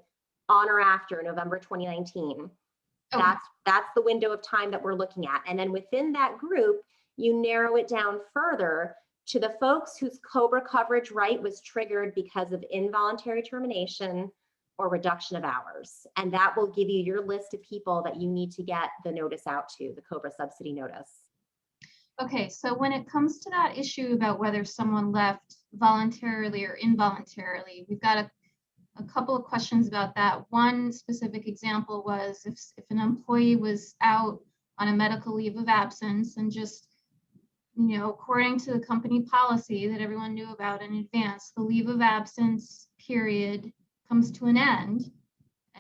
on or after November 2019. Okay. That's the window of time that we're looking at. And then within that group, you narrow it down further to the folks whose COBRA coverage right was triggered because of involuntary termination or reduction of hours. And that will give you your list of people that you need to get the notice out to, the COBRA subsidy notice. Okay, so when it comes to that issue about whether someone left voluntarily or involuntarily, we've got a couple of questions about that. One specific example was if an employee was out on a medical leave of absence and just, you know, according to the company policy that everyone knew about in advance, the leave of absence period comes to an end,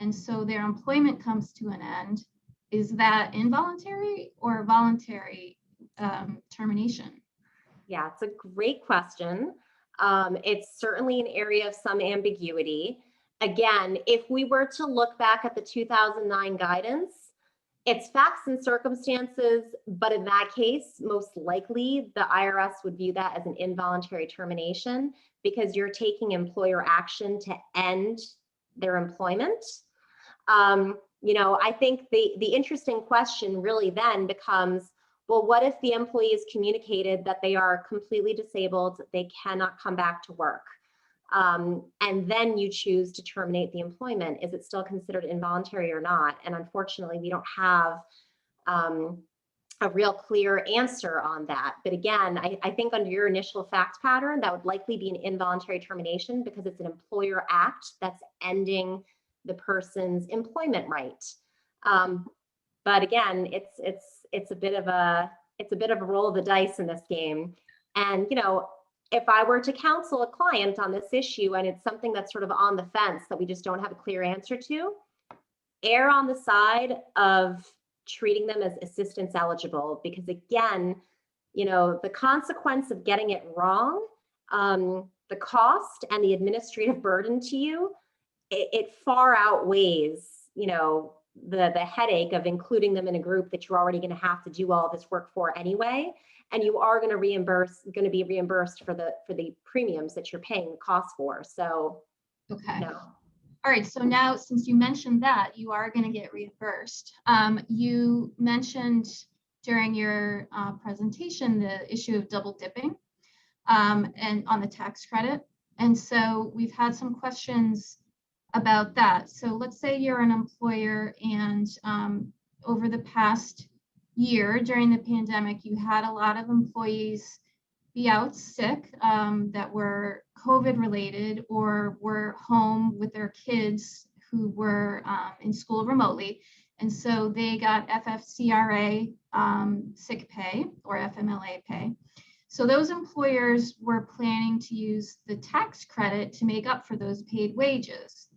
and so their employment comes to an end. Is that involuntary or voluntary termination? Yeah, it's a great question. It's certainly an area of some ambiguity. Again, if we were to look back at the 2009 guidance, it's facts and circumstances, but in that case, most likely the IRS would view that as an involuntary termination because you're taking employer action to end their employment. You know, I think the interesting question really then becomes, well, what if the employee is communicated that they are completely disabled, they cannot come back to work? And then you choose to terminate the employment. Is it still considered involuntary or not? And unfortunately, we don't have a real clear answer on that. But again, I think under your initial fact pattern, that would likely be an involuntary termination because it's an employer act that's ending the person's employment right. But again, it's a bit of a roll of the dice in this game. And you know, if I were to counsel a client on this issue and it's something that's sort of on the fence that we just don't have a clear answer to, err on the side of treating them as assistance eligible, because again, you know, the consequence of getting it wrong, the cost and the administrative burden to you, it far outweighs, you know, the headache of including them in a group that you're already going to have to do all this work for anyway, and you are going to be reimbursed for the premiums that you're paying the cost for. So, Okay. No. All right. So now, since you mentioned that, you are going to get reimbursed. You mentioned during your presentation the issue of double dipping and on the tax credit. And so we've had some questions about that. So let's say you're an employer and over the past year during the pandemic, you had a lot of employees be out sick that were COVID related or were home with their kids who were in school remotely. And so they got FFCRA sick pay or FMLA pay. So those employers were planning to use the tax credit to make up for those paid wages.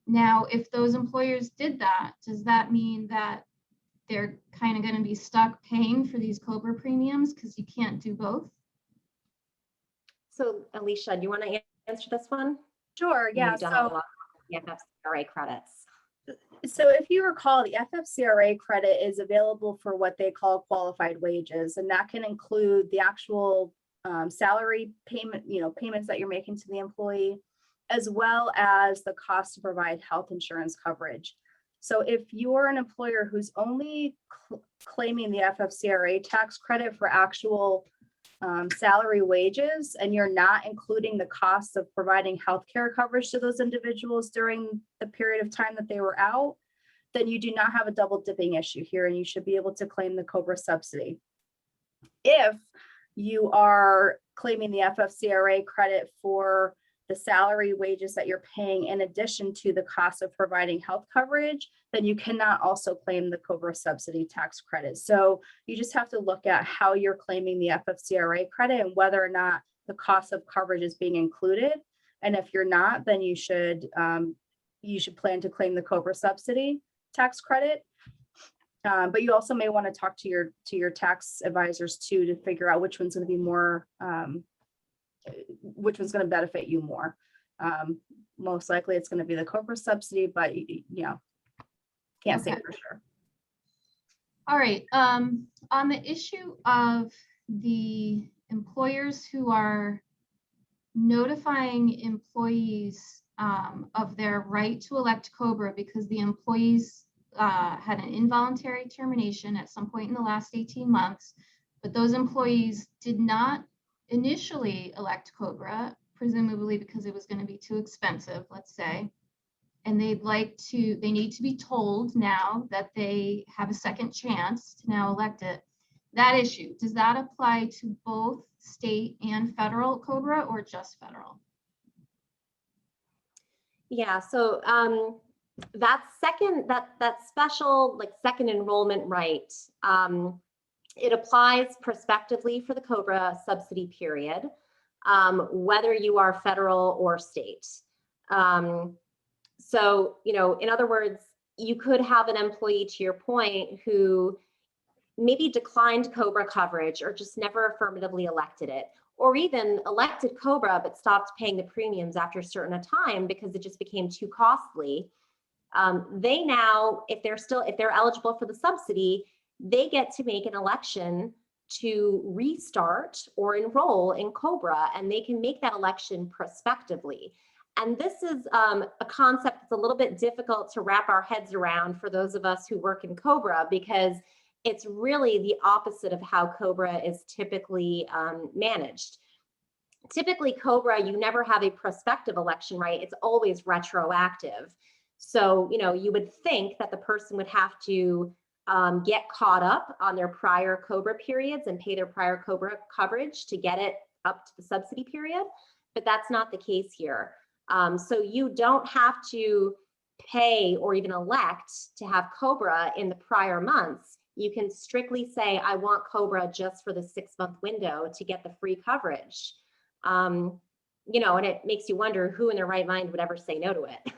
Now, if those employers did that, does that mean that they're kind of going to be stuck paying for these COBRA premiums because you can't do both? So Alicia, do you want to answer this one? Sure, yeah. You've done a lot of the FFCRA credits. So if you recall, the FFCRA credit is available for what they call qualified wages, and that can include the actual salary payment, payments that you're making to the employee, as well as the cost to provide health insurance coverage. So if you're an employer who's only claiming the FFCRA tax credit for actual salary wages, and you're not including the costs of providing healthcare coverage to those individuals during the period of time that they were out, then you do not have a double dipping issue here, and you should be able to claim the COBRA subsidy. If you are claiming the FFCRA credit for the salary wages that you're paying in addition to the cost of providing health coverage, then you cannot also claim the COBRA subsidy tax credit. So you just have to look at how you're claiming the FFCRA credit and whether or not the cost of coverage is being included. And if you're not, then you should plan to claim the COBRA subsidy tax credit. But you also may want to talk to your tax advisors too to figure out which one's going to be more which one's going to benefit you more. Most likely it's going to be the COBRA subsidy, but can't say for sure. All right. On the issue of the employers who are notifying employees of their right to elect COBRA because the employees had an involuntary termination at some point in the last 18 months, but those employees did not initially elect COBRA, presumably because it was going to be too expensive, let's say, and they need to be told now that they have a second chance to now elect it. That issue, does that apply to both state and federal COBRA or just federal? Yeah, so that special, like, second enrollment right, it applies prospectively for the COBRA subsidy period, whether you are federal or state. So, you know, in other words, you could have an employee, to your point, who maybe declined COBRA coverage or just never affirmatively elected it, or even elected COBRA but stopped paying the premiums after a certain time because it just became too costly. They now, if they're eligible for the subsidy, they get to make an election to restart or enroll in COBRA, and they can make that election prospectively. And this is a concept that's a little bit difficult to wrap our heads around for those of us who work in COBRA, because it's really the opposite of how COBRA is typically managed. Typically, COBRA, you never have a prospective election right. It's always retroactive. So, you know, you would think that the person would have to get caught up on their prior COBRA periods and pay their prior COBRA coverage to get it up to the subsidy period, but that's not the case here. So you don't have to pay or even elect to have COBRA in the prior months. You can strictly say, I want COBRA just for the 6-month window to get the free coverage. You know, and it makes you wonder who in their right mind would ever say no to it.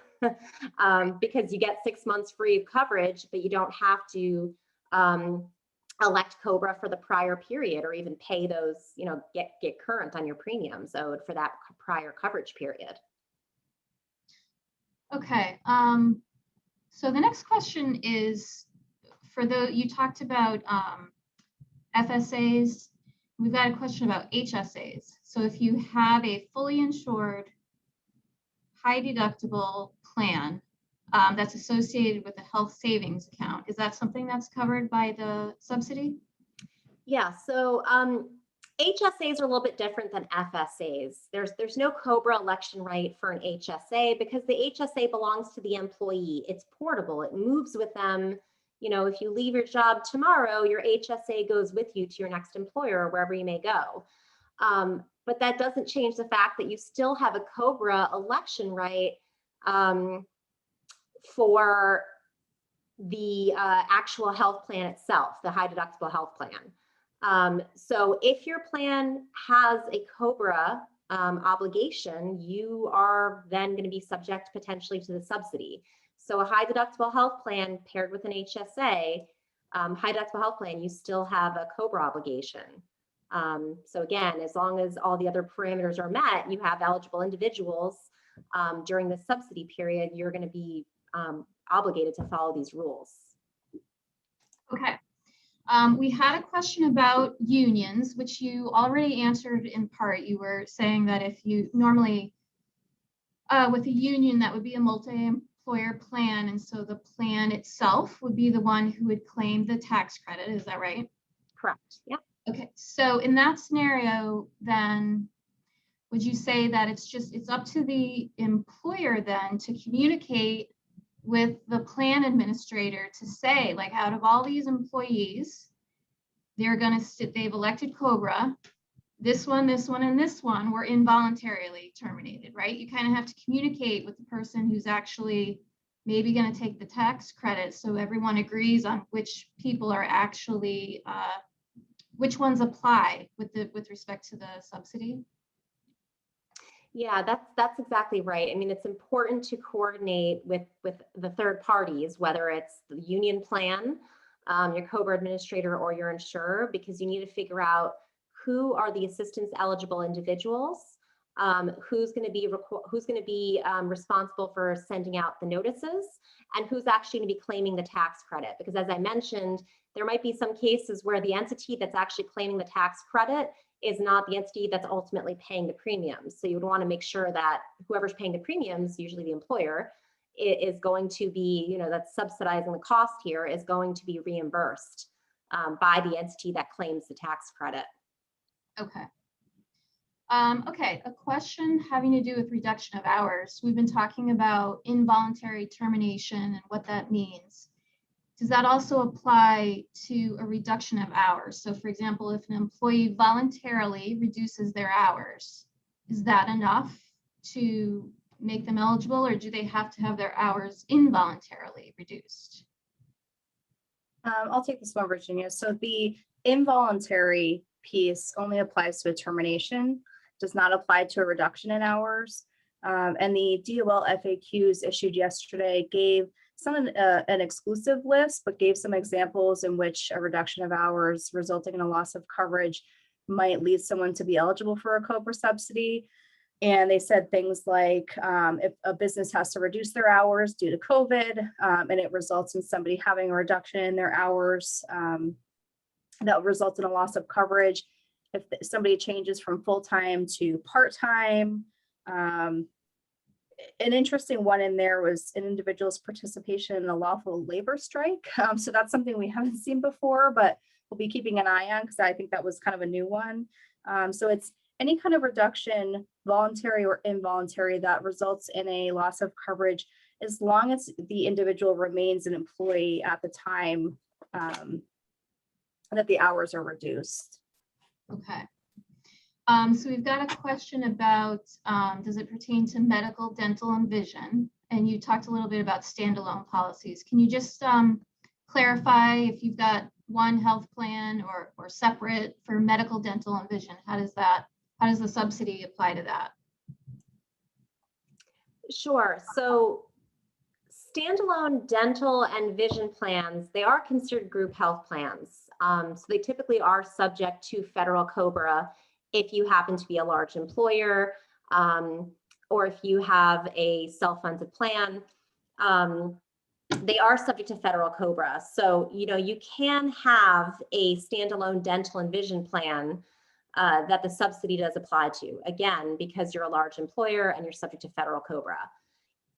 Because you get 6 months free of coverage, but you don't have to elect COBRA for the prior period or even pay those, you know, get current on your premiums owed for that prior coverage period. Okay, so the next question is, you talked about FSAs. We've got a question about HSAs. So if you have a fully insured, high deductible plan that's associated with a health savings account, is that something that's covered by the subsidy? Yeah, so HSAs are a little bit different than FSAs. There's no COBRA election right for an HSA because the HSA belongs to the employee. It's portable. It moves with them. You know, if you leave your job tomorrow, your HSA goes with you to your next employer or wherever you may go. But that doesn't change the fact that you still have a COBRA election right for the actual health plan itself, the high deductible health plan. So if your plan has a COBRA obligation, you are then going to be subject potentially to the subsidy. So a high deductible health plan paired with an HSA, high deductible health plan, you still have a COBRA obligation. So again, as long as all the other parameters are met, you have eligible individuals during the subsidy period, you're going to be obligated to follow these rules. Okay. We had a question about unions, which you already answered in part. You were saying that if you normally, with a union, that would be a multi-employer plan, and so the plan itself would be the one who would claim the tax credit. Is that right? Correct. Yep. Okay. So in that scenario, then, would you say that it's up to the employer then to communicate with the plan administrator to say, like, out of all these employees, they've elected COBRA, this one, and this one were involuntarily terminated, right? You kind of have to communicate with the person who's actually maybe going to take the tax credit, so everyone agrees on which people are actually, which ones apply with respect to the subsidy. Yeah, that's exactly right. I mean, it's important to coordinate with the third parties, whether it's the union plan, your COBRA administrator, or your insurer, because you need to figure out who are the assistance eligible individuals, who's going to be responsible for sending out the notices, and who's actually going to be claiming the tax credit. Because as I mentioned, there might be some cases where the entity that's actually claiming the tax credit is not the entity that's ultimately paying the premiums. So you would want to make sure that whoever's paying the premiums, usually the employer, is going to be, you know, that's subsidizing the cost here, is going to be reimbursed by the entity that claims the tax credit. Okay. Okay, a question having to do with reduction of hours. We've been talking about involuntary termination and what that means. Does that also apply to a reduction of hours? So for example, if an employee voluntarily reduces their hours, is that enough to make them eligible, or do they have to have their hours involuntarily reduced? I'll take this one, Virginia. So the involuntary piece only applies to a termination, does not apply to a reduction in hours. And the DOL FAQs issued yesterday gave an exclusive list, but gave some examples in which a reduction of hours resulting in a loss of coverage might lead someone to be eligible for a COBRA subsidy. And they said things like if a business has to reduce their hours due to COVID, and it results in somebody having a reduction in their hours, that results in a loss of coverage. If somebody changes from full-time to part-time, an interesting one in there was an individual's participation in a lawful labor strike. So that's something we haven't seen before, but we'll be keeping an eye on because I think that was kind of a new one. So it's any kind of reduction, voluntary or involuntary, that results in a loss of coverage, as long as the individual remains an employee at the time that the hours are reduced. Okay. So we've got a question about, does it pertain to medical, dental, and vision? And you talked a little bit about standalone policies. Can you just clarify if you've got one health plan or separate for medical, dental, and vision? How does the subsidy apply to that? Sure. So standalone dental and vision plans, they are considered group health plans. So they typically are subject to federal COBRA if you happen to be a large employer, or if you have a self-funded plan. They are subject to federal COBRA. So, you know, you can have a standalone dental and vision plan that the subsidy does apply to, again, because you're a large employer and you're subject to federal COBRA.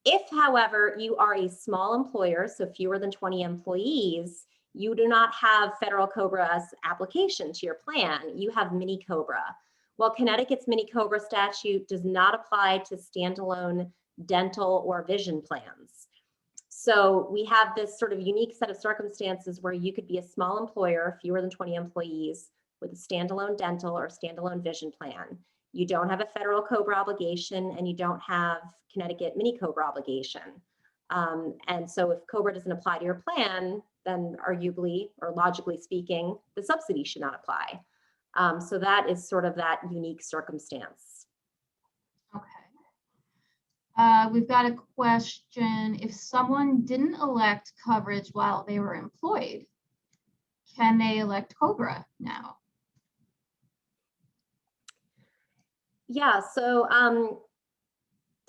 If, however, you are a small employer, so fewer than 20 employees, you do not have federal COBRA's application to your plan. You have mini COBRA. Well, Connecticut's mini COBRA statute does not apply to standalone dental or vision plans. So we have this sort of unique set of circumstances where you could be a small employer, fewer than 20 employees, with a standalone dental or standalone vision plan. You don't have a federal COBRA obligation, and you don't have Connecticut mini COBRA obligation. And so if COBRA doesn't apply to your plan, then arguably or logically speaking, the subsidy should not apply. So that is sort of that unique circumstance. Okay. We've got a question. If someone didn't elect coverage while they were employed, can they elect COBRA now? Yeah, so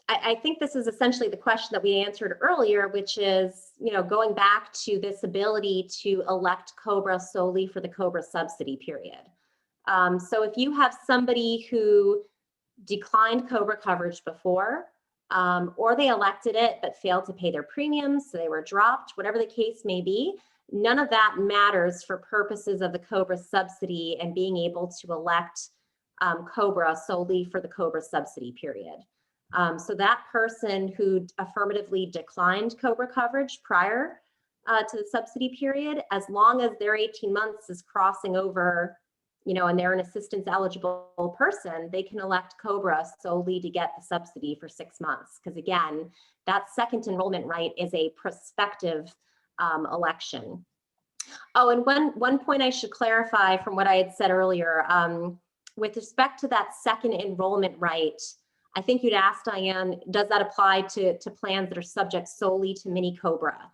I think this is essentially the question that we answered earlier, which is, you know, going back to this ability to elect COBRA solely for the COBRA subsidy period. So if you have somebody who declined COBRA coverage before, or they elected it but failed to pay their premiums, so they were dropped, whatever the case may be, none of that matters for purposes of the COBRA subsidy and being able to elect COBRA solely for the COBRA subsidy period. So that person who affirmatively declined COBRA coverage prior to the subsidy period, as long as their 18 months is crossing over, you know, and they're an assistance eligible person, they can elect COBRA solely to get the subsidy for 6 months. Because again, that second enrollment right is a prospective election. Oh, and one point I should clarify from what I had said earlier, with respect to that second enrollment right, I think you'd asked, Diane, does that apply to plans that are subject solely to mini COBRA?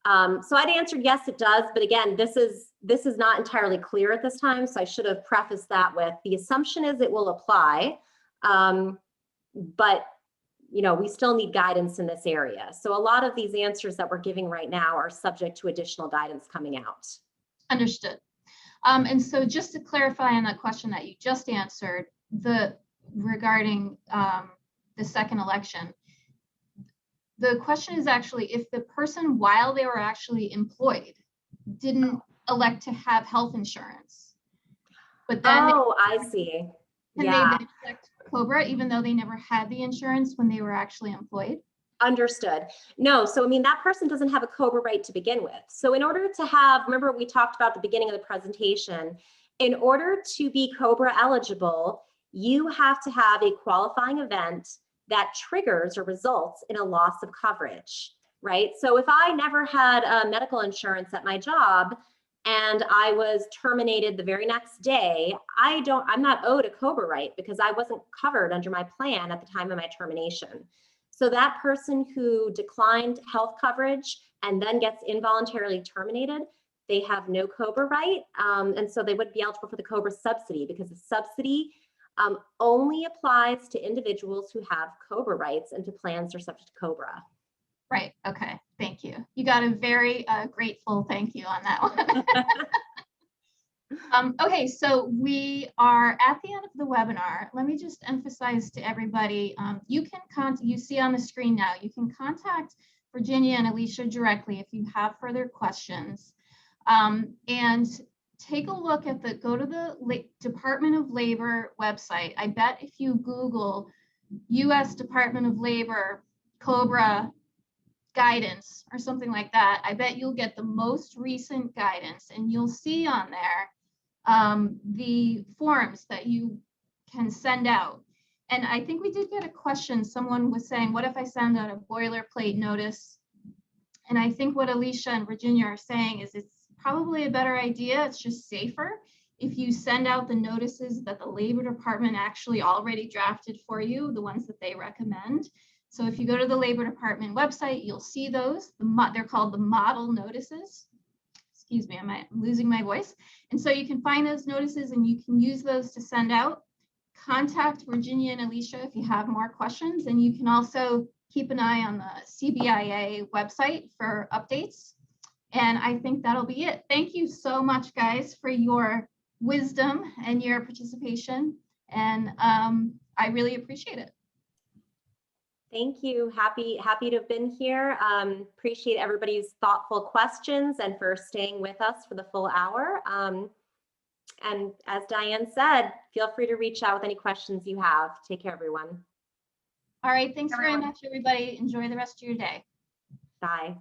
So I'd answered yes, it does. But again, this is not entirely clear at this time. So I should have prefaced that with the assumption is it will apply. But you know, we still need guidance in this area. So a lot of these answers that we're giving right now are subject to additional guidance coming out. Understood. And so just to clarify on that question that you just answered, regarding the second election, the question is actually if the person, while they were actually employed, didn't elect to have health insurance, but then Oh, I see. can Yeah. they then elect COBRA even though they never had the insurance when they were actually employed? Understood. No, so I mean, that person doesn't have a COBRA right to begin with. So in order to have, remember we talked about at the beginning of the presentation, in order to be COBRA eligible, you have to have a qualifying event that triggers or results in a loss of coverage, right? So if I never had medical insurance at my job and I was terminated the very next day, I'm not owed a COBRA right because I wasn't covered under my plan at the time of my termination. So that person who declined health coverage and then gets involuntarily terminated, they have no COBRA right. And so they would be eligible for the COBRA subsidy because the subsidy only applies to individuals who have COBRA rights and to plans that are subject to COBRA. Right. Okay. Thank you. You got a very grateful thank you on that one. Okay, so we are at the end of the webinar. Let me just emphasize to everybody, you see on the screen now, you can contact Virginia and Alicia directly if you have further questions. And take a look at go to the Department of Labor website. I bet if you Google US Department of Labor COBRA guidance or something like that, I bet you'll get the most recent guidance and you'll see on there the forms that you can send out. And I think we did get a question. Someone was saying, what if I send out a boilerplate notice? And I think what Alicia and Virginia are saying is it's probably a better idea. It's just safer if you send out the notices that the Labor Department actually already drafted for you, the ones that they recommend. So if you go to the Labor Department website, you'll see those. They're called the model notices. Excuse me, I'm losing my voice. And so you can find those notices and you can use those to send out. Contact Virginia and Alicia if you have more questions. And you can also keep an eye on the CBIA website for updates. And I think that'll be it. Thank you so much, guys, for your wisdom and your participation. And I really appreciate it. Thank you. Happy to have been here. Appreciate everybody's thoughtful questions and for staying with us for the full hour. And as Diane said, feel free to reach out with any questions you have. Take care, everyone. All right. Thanks very much, everybody. Enjoy the rest of your day. Bye.